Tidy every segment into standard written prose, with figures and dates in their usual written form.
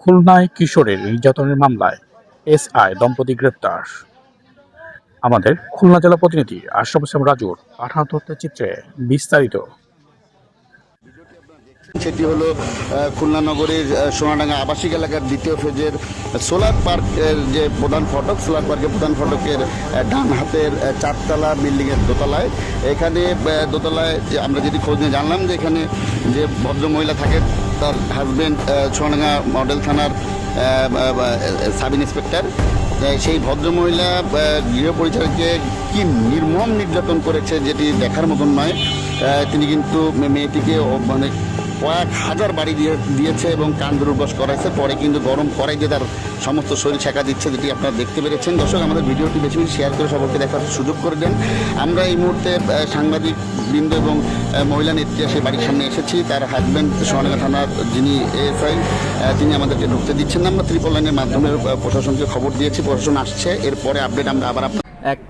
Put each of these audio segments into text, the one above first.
খুলনায় কিশোরের নির্যাতনের মামলায় এসআই দম্পতি গ্রেপ্তার। আমাদের খুলনা জেলা প্রতিনিধি আশরাফ হোসেন রাজুর পাঠানো তথ্যচিত্রে বিস্তারিত। সেটি হলো খুলনা নগরীর সোনাডাঙ্গা আবাসিক এলাকার দ্বিতীয় ফেজের সোলার পার্কের যে প্রধান ফটক, সোলার পার্কের প্রধান ফটকের ডান হাতের চারতলা বিল্ডিংয়ের দোতলায়। এখানে দোতলায় আমরা যদি খোঁজ নিয়ে জানলাম যে এখানে যে ভদ্রমহিলা থাকে তার হাজব্যান্ড সোনাডাঙ্গা মডেল থানার সাব ইন্সপেক্টর। সেই ভদ্রমহিলা গৃহ পরিচালককে কি নির্মম নির্যাতন করেছে যেটি দেখার মতন নয়। তিনি কিন্তু মেয়েটিকে মানে কয়েক হাজার বাড়ি দিয়েছে এবং কান দুর্বশ করাইছে। পরে কিন্তু গরম করাই দিয়ে তার সমস্ত শরীর ছেঁকা দিচ্ছে, যেটি আপনারা দেখতে পেরেছেন। দর্শক, আমাদের ভিডিওটি বেশি বেশি শেয়ার করে সকলকে দেখার সুযোগ করে দেন। আমরা এই মুহূর্তে সাংবাদিক বৃন্দ এবং মহিলা নেত্রী সেই বাড়ির সামনে এসেছি। তার হাজব্যান্ড সোনাডাঙ্গা থানার যিনি এএসআই, তিনি আমাদেরকে ঢুকতে দিচ্ছেন না। আমরা ত্রিপল লাইনের মাধ্যমে প্রশাসনকে খবর দিয়েছি, প্রশাসন আসছে। এরপরে আপডেট আমরা আবার এক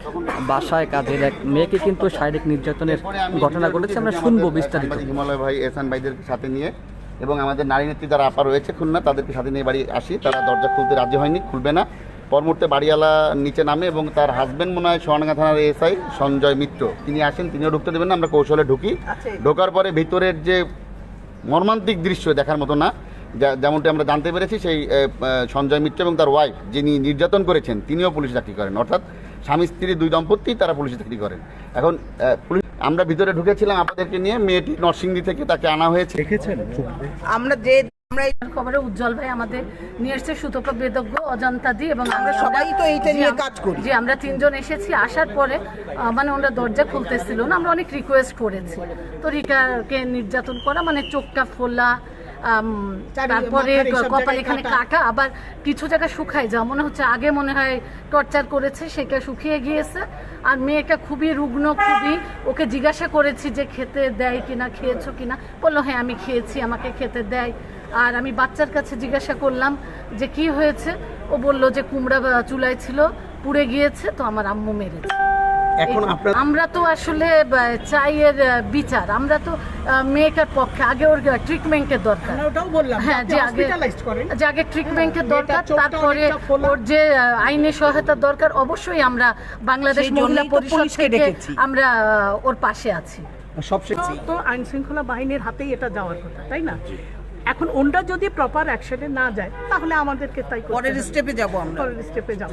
বাসায় কাজের এক মেয়েকে কিন্তু শারীরিক নির্যাতনের ঘটনা ঘটেছে। আমরা শুনবো বিস্তারিত। হিমালয় ভাই, এহসান ভাইদের সাথে নিয়ে এবং আমাদের নারী নেত্রী যারা আপা রয়েছে খুলনা, তাদেরকে সাথে নিয়ে বাড়ি আসি। তারা দরজা খুলতে রাজি হয়নি, খুলবে না। পরমুহূর্তে বাড়িওয়ালা নিচে নামে এবং তার হাজব্যান্ড মনে হয় সোনাডাঙ্গা থানার এএসআই সঞ্জয় মিত্র, তিনি আসেন। তিনিও ঢুকতে দেবেন না। আমরা কৌশলে ঢুকি। ঢোকার পরে ভিতরের যে মর্মান্তিক দৃশ্য দেখার মতো না, যেমনটি আমরা জানতে পেরেছি, সেই সঞ্জয় মিত্র এবং তার ওয়াইফ যিনি নির্যাতন করেছেন তিনিও পুলিশে চাকরি করেন। অর্থাৎ স্বামী স্ত্রী দুই দম্পতি, তারা পুলিশে চাকরি করেন। এখন পুলিশ, আমরা ভিতরে ঢুকেছিলাম আপনাদেরকে নিয়ে। মেয়েটি নরসিংদী থেকে তাকে আনা হয়েছে। দেখেছেন আমরা খবরে উজ্জ্বল ভাই আমাদের নিয়ে এসছে, সুতপা বেদজ্ঞ, অজন্তা দি এবং আমরা সবাই তো এইটা নিয়ে কাজ করি। যে আমরা তিনজন এসেছি। আসার পরে মানে ওরা দরজা খুলতেছিল না। আমরা অনেক রিকোয়েস্ট করেছি। তো রিকাকে নির্যাতন করা মানে চোখটা ফোলা, তারপরে কপাল এখানে কাটা, আবার কিছু জায়গা শুকায় যাওয়া, মনে হচ্ছে আগে মনে হয় টর্চার করেছে, সেটা শুকিয়ে গিয়েছে। আর মেয়েটা খুবই রুগ্ন, খুবই। ওকে জিজ্ঞাসা করেছি যে খেতে দেয় কিনা, খেয়েছো কিনা, বললো হ্যাঁ আমি খেয়েছি, আমাকে খেতে দেয়। আর আমি বাচ্চার কাছে জিজ্ঞাসা করলাম যে কি হয়েছে, ও বলল যে কুমড়া চুলায় ছিল, পুড়ে গিয়েছে, তো আমার আম্মু মেরেছে। এখন আমরা তো আসলে চাই এর বিচার। আমরা তো মেয়েটার পক্ষে। আগে ওর ট্রিটমেন্টের দরকার। হ্যাঁ, যে আগে ট্রিটমেন্টের দরকার, তারপরে ওর যে আইনি সহায়তার দরকার। অবশ্যই আমরা বাংলাদেশ মহিলা পরিষদ থেকে আমরা ওর পাশে আছি। সবশেষে তো আইন শৃঙ্খলা বাহিনীর হাতেই এটা যাওয়ার কথা, তাই না? এখন ওনটা যদি প্রপার অ্যাকশনে না যায় তাহলে আমাদেরকে তাই পরের স্টেপে যাব।